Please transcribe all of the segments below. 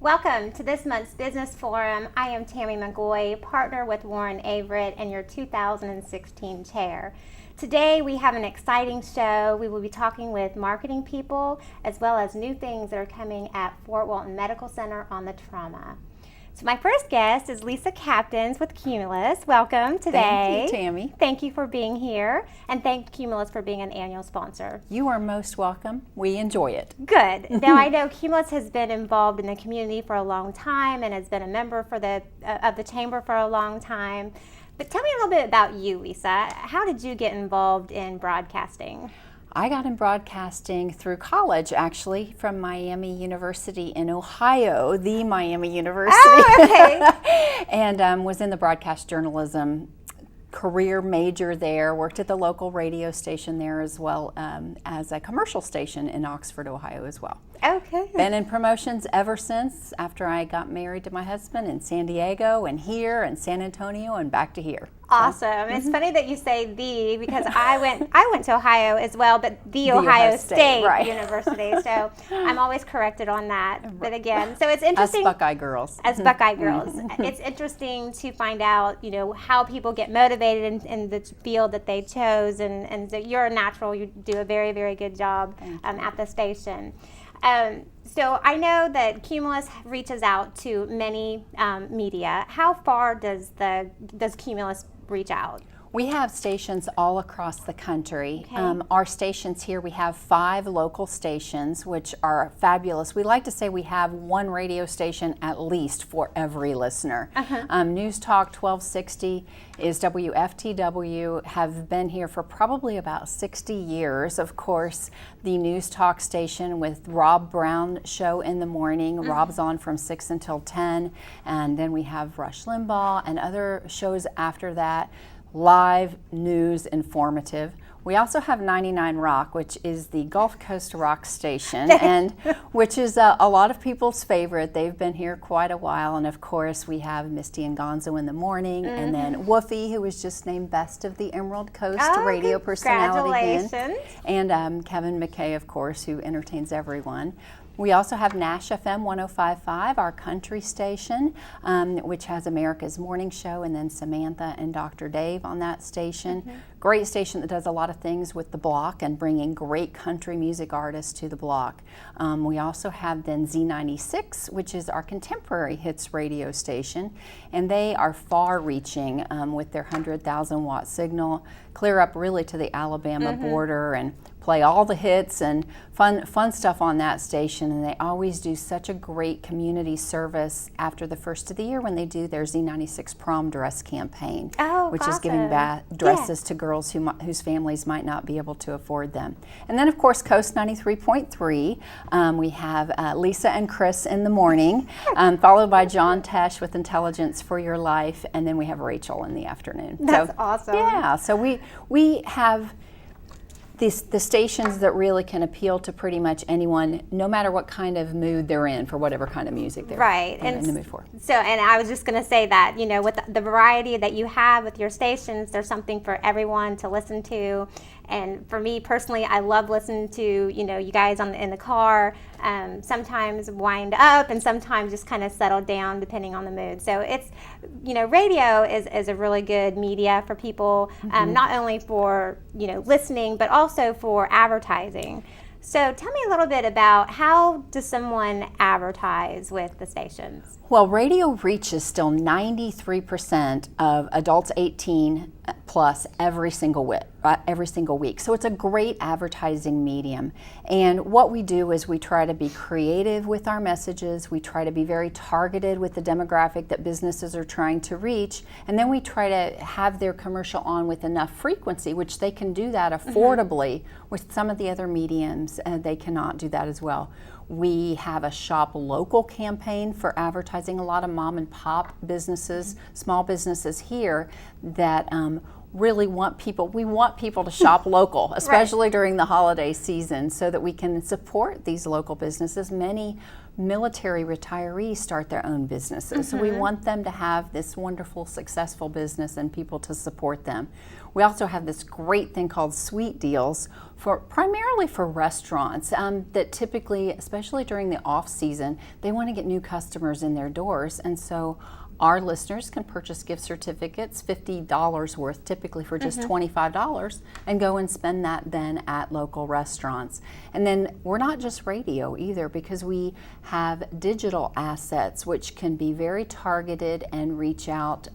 Welcome to this month's Business Forum. I am Tammy McGoy, partner with Warren Averett and your 2016 chair. Today we have an exciting show. We will be talking with marketing people as well as new things that are coming at Fort Walton Medical Center on the trauma. So my first guest is Lisa Captains with Cumulus. Welcome today. Thank you, Tammy. Thank you for being here, and thank Cumulus for being an annual sponsor. You are most welcome. We enjoy it. Good. Now I know Cumulus has been involved in the community for a long time and has been a member for of the chamber for a long time. But tell me a little bit about you, Lisa. How did you get involved in broadcasting? I got in broadcasting through college, actually, from Miami University in Ohio, the Miami University. Oh, okay. And was in the broadcast journalism career major there, worked at the local radio station there as well as a commercial station in Oxford, Ohio as well. Okay. Been in promotions ever since, after I got married to my husband in San Diego and here and San Antonio and back to here. Awesome. It's funny that you say the, because I went to Ohio as well, but the Ohio State right. University. So I'm always corrected on that. But again, so it's interesting. Us Buckeye girls. As Buckeye girls. It's interesting to find out, how people get motivated in the field that they chose. And so you're a natural. You do a very, very good job at the station. So I know that Cumulus reaches out to many media. How far does Cumulus reach out? We have stations all across the country. Okay. Our stations here, we have 5 local stations, which are fabulous. We like to say we have one radio station at least for every listener. News Talk 1260 is WFTW, have been here for probably about 60 years. Of course, the News Talk station with Rob Brown show in the morning. Rob's on from 6 until 10, and then we have Rush Limbaugh and other shows after that. Live, news, informative. We also have 99 Rock, which is the Gulf Coast rock station, and which is a lot of people's favorite. They've been here quite a while, and of course we have Misty and Gonzo in the morning, and then Woofy, who was just named Best of the Emerald Coast radio personality again, and Kevin McKay, of course, who entertains everyone. We also have Nash FM 105.5, our country station, which has America's Morning Show, and then Samantha and Dr. Dave on that station. Great station that does a lot of things with the block and bringing great country music artists to the block. We also have then Z96, which is our contemporary hits radio station, and they are far-reaching with their 100,000 watt signal, clear up really to the Alabama border, and play all the hits and fun stuff on that station. And they always do such a great community service after the first of the year when they do their Z96 prom dress campaign, which is giving back dresses to girls whose families might not be able to afford them. And then of course Coast 93.3, we have Lisa and Chris in the morning, followed by John Tesh with Intelligence for Your Life, and then we have Rachel in the afternoon. That's awesome. Yeah, so we have the stations that really can appeal to pretty much anyone, no matter what kind of mood they're in, for whatever kind of music they're in the mood for. So, and I was just going to say that, with the variety that you have with your stations, there's something for everyone to listen to. And for me personally, I love listening to, you guys in the car, sometimes wind up and sometimes just kind of settle down depending on the mood. So it's, radio is a really good media for people, not only for, listening, but also for advertising. So tell me a little bit about how does someone advertise with the stations? Well, radio reaches still 93% of adults 18 plus every single week. So it's a great advertising medium. And what we do is we try to be creative with our messages. We try to be very targeted with the demographic that businesses are trying to reach. And then we try to have their commercial on with enough frequency, which they can do that affordably. With some of the other mediums, they cannot do that as well. We have a shop local campaign for advertising. A lot of mom and pop businesses, small businesses here that really want people to shop local, especially during the holiday season, so that we can support these local businesses. Many military retirees start their own businesses, so we want them to have this wonderful, successful business and people to support them. We also have this great thing called Sweet Deals, primarily for restaurants that typically, especially during the off season, they want to get new customers in their doors, and so our listeners can purchase gift certificates, $50 worth, typically for just $25, and go and spend that then at local restaurants. And then we're not just radio either, because we have digital assets which can be very targeted and reach out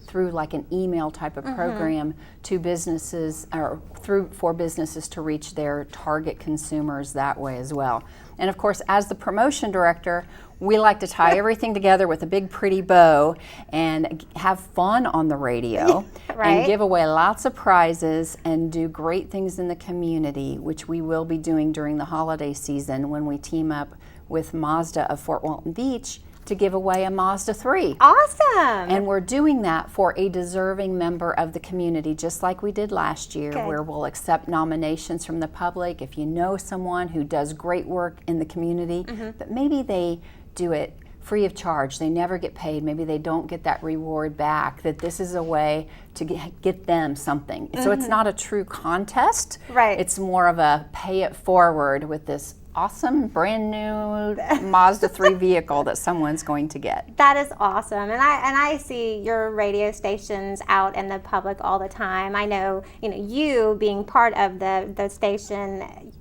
through like an email type of program to businesses, or for businesses to reach their target consumers that way as well. And of course, as the promotion director, we like to tie everything together with a big pretty bow and have fun on the radio and give away lots of prizes and do great things in the community, which we will be doing during the holiday season when we team up with Mazda of Fort Walton Beach to give away a Mazda 3. Awesome! And we're doing that for a deserving member of the community, just like we did last year, where we'll accept nominations from the public. If you know someone who does great work in the community, but maybe they do it free of charge, they never get paid, maybe they don't get that reward back, that this is a way to get them something. So it's not a true contest. Right. It's more of a pay it forward with this awesome brand new Mazda 3 vehicle that someone's going to get. That is awesome, and I see your radio stations out in the public all the time. I know, you being part of the station.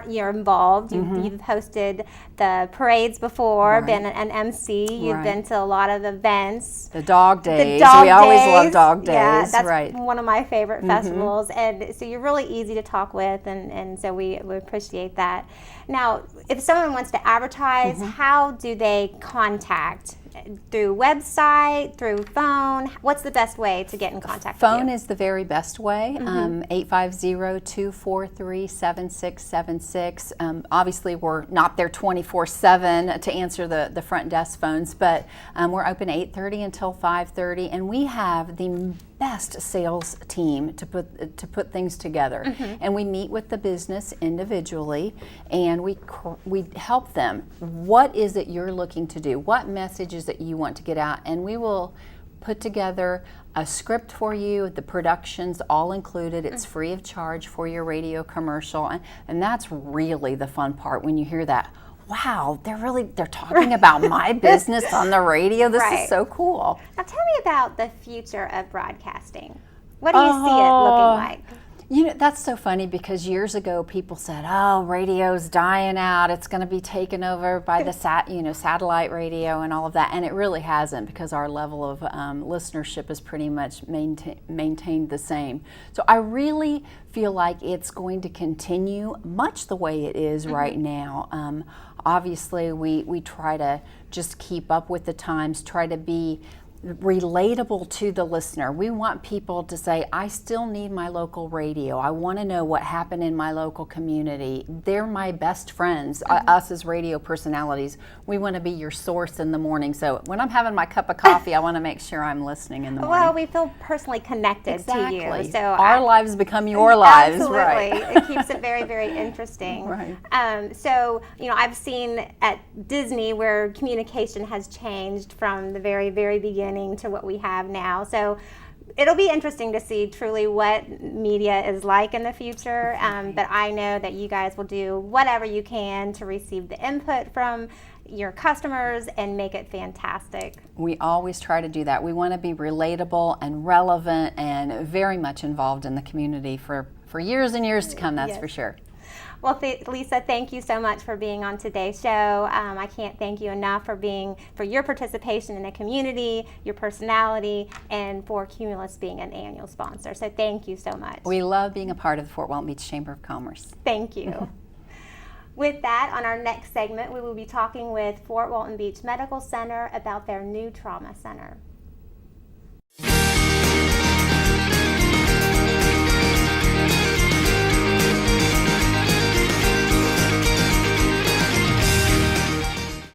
You're involved. You've hosted the parades before, been an MC. You've been to a lot of events. The dog days. We always love dog days. Yeah, that's one of my favorite festivals. And so you're really easy to talk with, and so we appreciate that. Now, if someone wants to advertise, how do they contact? Through website, through phone? What's the best way to get in contact with you? Phone is the very best way, 850-243-7676. Obviously, we're not there 24/7 to answer the front desk phones, but we're open 8:30 until 5:30, and we have the best sales team to put things together. And we meet with the business individually, and we help them. What is it you're looking to do? What messages that you want to get out? And we will put together a script for you, the production's all included. It's free of charge for your radio commercial, and that's really the fun part when you hear that. Wow, they're talking about my business on the radio. This is so cool. Now tell me about the future of broadcasting. What do you see it looking like? That's so funny, because years ago people said, "Oh, radio's dying out. It's going to be taken over by the satellite radio and all of that." And it really hasn't, because our level of listenership is pretty much maintained the same. So I really feel like it's going to continue much the way it is right now. Obviously, we try to just keep up with the times, try to be relatable to the listener. We want people to say, I still need my local radio. I want to know what happened in my local community. They're my best friends. Us as radio personalities, we want to be your source in the morning. So when I'm having my cup of coffee, I want to make sure I'm listening in the morning. Well, we feel personally connected to you. So our lives become your lives. Absolutely. Right. It keeps it very, very interesting. Right. So, I've seen at Disney where communication has changed from the very, very beginning to what we have now. So it'll be interesting to see truly what media is like in the future. But I know that you guys will do whatever you can to receive the input from your customers and make it fantastic. We always try to do that. We want to be relatable and relevant and very much involved in the community for years and years to come, that's for sure. Well, Lisa, thank you so much for being on today's show. I can't thank you enough for your participation in the community, your personality, and for Cumulus being an annual sponsor. So thank you so much. We love being a part of the Fort Walton Beach Chamber of Commerce. Thank you. With that, on our next segment, we will be talking with Fort Walton Beach Medical Center about their new trauma center.